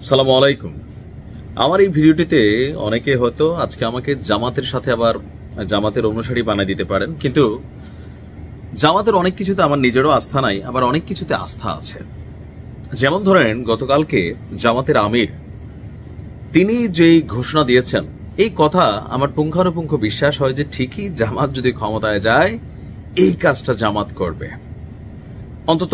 সালামু আলাইকুম। আমার এই ভিডিওটিতে অনেকে হয়তো আজকে আমাকে জামাতের সাথে আবার জামাতের অনুসারী বানিয়ে দিতে পারেন, কিন্তু জামাতের অনেক কিছুতে আমার নিজেরও আস্থা নাই, আবার অনেক কিছুতে আস্থা আছে। যেমন ধরেন, গতকালকে জামাতের আমির তিনি যেই ঘোষণা দিয়েছেন, এই কথা আমার পুঙ্খানুপুঙ্খ বিশ্বাস হয় যে ঠিকই জামাত যদি ক্ষমতায় যায় এই কাজটা জামাত করবে। অন্তত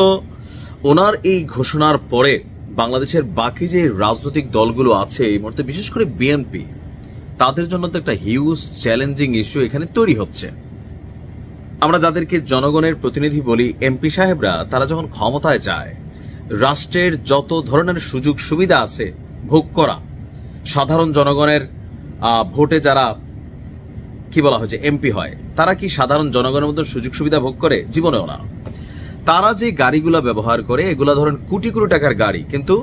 ওনার এই ঘোষণার পরে বাংলাদেশের বাকি যে রাজনৈতিক দলগুলো আছে এই মুহূর্তে, বিশেষ করে বিএনপি, তাদের জন্য তো একটা হিউজ চ্যালেঞ্জিং ইস্যু এখানে তৈরি হচ্ছে। আমরা যাদেরকে জনগণের প্রতিনিধি বলি, এমপি সাহেবরা, তারা যখন ক্ষমতায় যায় রাষ্ট্রের যত ধরনের সুযোগ সুবিধা আছে ভোগ করা, সাধারণ জনগণের ভোটে যারা কি বলা হয় যে এমপি হয়, তারা কি সাধারণ জনগণের মধ্যে সুযোগ সুবিধা ভোগ করে? জীবনেও না। তারা যে গাড়িগুলো ব্যবহার করে, এগুলা ধরেন কোটি কোটি টাকার গাড়ি, কিন্তু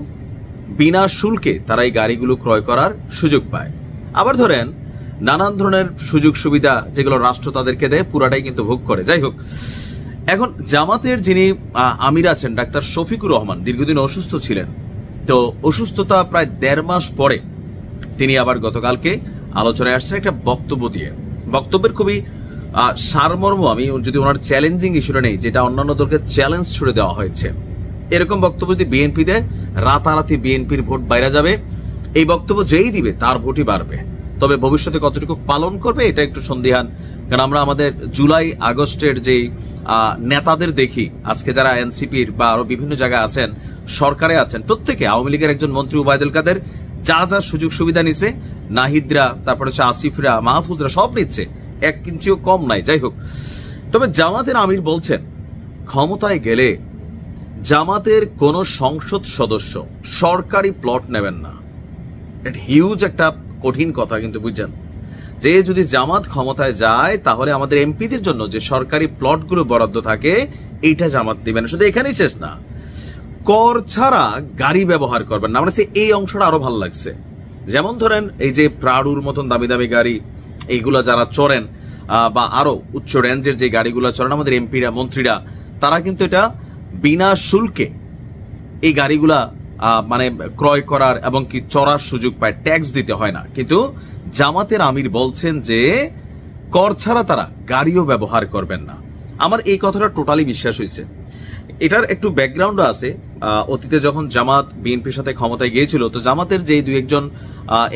বিনা শুল্কে তারা এই গাড়িগুলো ক্রয় করার সুযোগ পায়। আবার ধরেন নানান ধরনের সুযোগ সুবিধা যেগুলো রাষ্ট্র তাদেরকে দেয়, পুরাটাই কিন্তু ভোগ করে। যাই হোক, এখন জামাতের যিনি আমির আছেন ডাক্তার শফিকুর রহমান, দীর্ঘদিন অসুস্থ ছিলেন। তো অসুস্থতা প্রায় 1.5 মাস পরে তিনি আবার গতকালকে আলোচনায় আসছেন একটা বক্তব্য দিয়ে। বক্তব্যের খুবই সারমর্ম, আমি যদি ওনার চ্যালেঞ্জিং ইস্যুটা নেই, যেটা অন্যান্য দলকে চ্যালেঞ্জ ছুড়ে দেওয়া হয়েছে, এরকম বক্তব্য যদি বিএনপি দেয়, রাতারাতি বিএনপির ভোট বাইরে যাবে। এই বক্তব্য যেই দিবে তার ভোটই বাড়বে। তবে ভবিষ্যতে কতটুকু পালন করবে এটা একটু সন্দিহান, কারণ আমরা আমাদের জুলাই আগস্টের যে নেতাদের দেখি, আজকে যারা এনসিপির বা আরো বিভিন্ন জায়গায় আছেন, সরকারে আছেন, প্রত্যেকে, আওয়ামী লীগের একজন মন্ত্রী ওবায়দুল কাদের যা যা সুযোগ সুবিধা নিছে, নাহিদরা, তারপরে আসিফরা, মাহফুজরা, সব নিচ্ছে, 1 ইঞ্চিও কম নাই। যাই হোক, তবে জামাতের আমির বলছেন ক্ষমতায় গেলে জামাতের কোন সংসদ সদস্য সরকারি প্লট নেবেন না। এটা হিউজ একটা কঠিন কথা, কিন্তু বুঝছেন যে যদি জামাত ক্ষমতায় যায় তাহলে আমাদের এমপিদের জন্য যে সরকারি প্লটগুলো বরাদ্দ থাকে এইটা জামাত দিবেন। শুধু এখানেই শেষ না, কর ছাড়া গাড়ি ব্যবহার করবেন না। আমার এই অংশটা আরো ভালো লাগছে। যেমন ধরেন এই যে প্রাডুর মতন দামি দামি গাড়ি, এইগুলা যারা চড়েন, বা আরো উচ্চ রেঞ্জের যে গাড়িগুলো চড়েন আমাদের এমপিরা, মন্ত্রীরা, তারা কিন্তু এটা বিনা শুল্কে এই গাড়িগুলা মানে ক্রয় করার এবং কি চড়ার সুযোগ পায়, ট্যাক্স দিতে হয় না। কিন্তু জামাতের আমির বলছেন যে কর ছাড়া তারা গাড়িও ব্যবহার করবেন না। আমার এই কথাটা টোটালি বিশ্বাস হয়েছে। এটার একটু ব্যাকগ্রাউন্ডও আছে। অতীতে যখন জামাত বিএনপির সাথে ক্ষমতায় গিয়েছিল, তো জামাতের যে 2-1 জন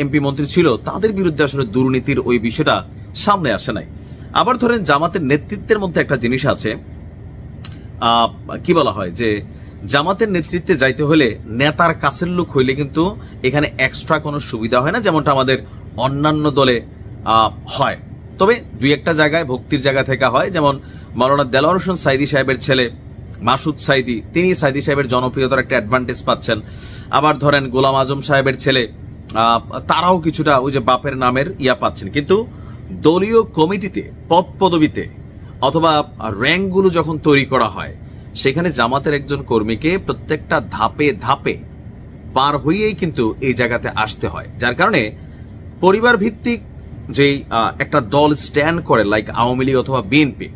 এমপি মন্ত্রী ছিল, তাদের বিরুদ্ধে আসলে দুর্নীতির ওই বিষয়টা সামনে আসে নাই। আবার ধরেন জামাতের নেতৃত্বের মধ্যে একটা জিনিস আছে, কি বলা হয় যে জামাতের নেতৃত্বে যাইতে হলে নেতার কাছের লোক হইলে কিন্তু এখানে এক্সট্রা কোনো সুবিধা হয় না, যেমনটা আমাদের অন্যান্য দলে হয়। তবে 2-1টা জায়গায় ভক্তির জায়গা থেকে হয়। যেমন মাওলানা দেলোয়ার হোসেন সাইদি সাহেবের ছেলে মাসুদ সাইদি, তিনি সাইদি সাহেবের জনপ্রিয়তার একটা অ্যাডভান্টেজ পাচ্ছেন। আবার ধরেন গোলাম আজম সাহেবের ছেলে, তারাও কিছুটা ওই যে বাপের নামের পাচ্ছেন। কিন্তু দলীয় কমিটিতে, পদ পদবিতে অথবা র্যাঙ্কগুলো যখন তৈরি করা হয়, সেখানে জামাতের একজন কর্মীকে প্রত্যেকটা ধাপে ধাপে পার হইয়েই কিন্তু এই জায়গাতে আসতে হয়। যার কারণে পরিবার ভিত্তিক যেই একটা দল স্ট্যান্ড করে, লাইক আওয়ামী লীগ অথবা বিএনপি,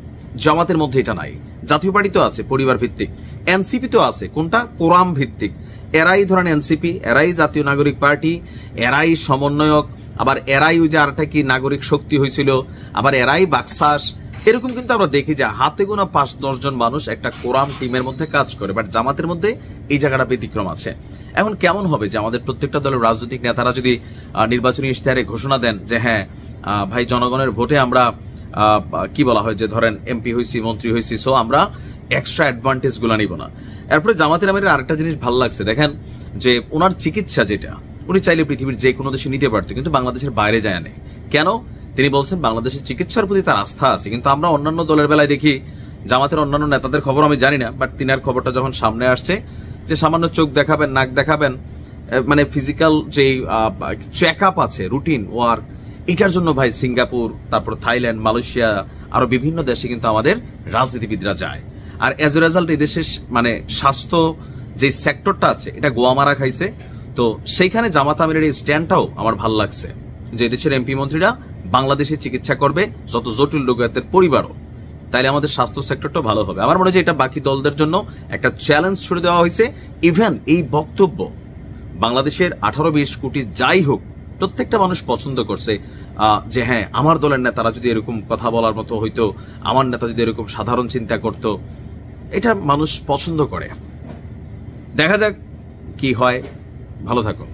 জামাতের মধ্যে এটা নাই। জাতীয় পার্টি তো আছে পরিবার ভিত্তিক, এনসিপি তো আছে কোনটা কোরাম ভিত্তিক। এরাই ধরেন এনসিপি, এরাই জাতীয় নাগরিক পার্টি, এরাই সমন্বয়ক, আবার এরাই ওই যে আরেকটা কি নাগরিক শক্তি হয়েছিল, আবার এরাই বাকসাস। এরকম কিন্তু আমরা দেখি যে হাতে গোনা 5-10 জন মানুষ একটা কোরাম টিমের মধ্যে কাজ করে। বাট জামাতের মধ্যে এই জায়গাটা ব্যতিক্রম আছে। এখন কেমন হবে যে আমাদের প্রত্যেকটা দলের রাজনৈতিক নেতারা যদি নির্বাচনী ইশতেহারে ঘোষণা দেন যে হ্যাঁ ভাই, জনগণের ভোটে আমরা কি বলা হয় যে ধরেন এমপি হয়েছি, মন্ত্রী হয়েছি, সো আমরা এক্সট্রা অ্যাডভান্টেজ গুলা নিব না। এরপরে জামাতের আমিরের আরেকটা জিনিস ভালো লাগছে, দেখেন যে ওনার চিকিৎসা যেটা উনি চাইলে পৃথিবীর যে কোনো দেশে নিতে পারতো, কিন্তু বাংলাদেশের বাইরে যায় না। কেন? তিনি বলছেন বাংলাদেশের চিকিৎসার প্রতি তার আস্থা আছে। কিন্তু আমরা অন্যান্য দলের বেলায় দেখি, জামাতের অন্যান্য নেতাদের খবর আমি জানি না, বাট তিনার খবরটা যখন সামনে আসছে যে সামান্য চোখ দেখাবেন, নাক দেখাবেন, মানে ফিজিক্যাল যে চেক আপ আছে, রুটিন ওয়ার্ক, এটার জন্য ভাই সিঙ্গাপুর, তারপর থাইল্যান্ড, মালয়েশিয়া, আরো বিভিন্ন দেশে কিন্তু আমাদের রাজনীতিবিদরা যায়। আর এজ এ রেজাল্ট এই দেশের মানে স্বাস্থ্য যে সেক্টরটা আছে এটা গোয়ামারা খাইছে। তো সেইখানে জামাত আমিরের এই স্ট্যান্ডটাও আমার ভালো লাগছে, যে দেশের এমপি মন্ত্রীরা বাংলাদেশে চিকিৎসা করবে, যত জটিল রোগীদের পরিবারও, তাইলে আমাদের স্বাস্থ্য সেক্টরটা ভালো হবে। আমার মনে হয় এটা বাকি দলদের জন্য একটা চ্যালেঞ্জ ছুড়ে দেওয়া হয়েছে। ইভেন এই বক্তব্য বাংলাদেশের 18-20 কোটি যাই হোক, প্রত্যেকটা মানুষ পছন্দ করছে যে হ্যাঁ, আমার দলের নেতারা যদি এরকম কথা বলার মতো হইতো, আমার নেতা যদি এরকম সাধারণ চিন্তা করত, এটা মানুষ পছন্দ করে। দেখা যাক কি হয়। ভালো থাকুন।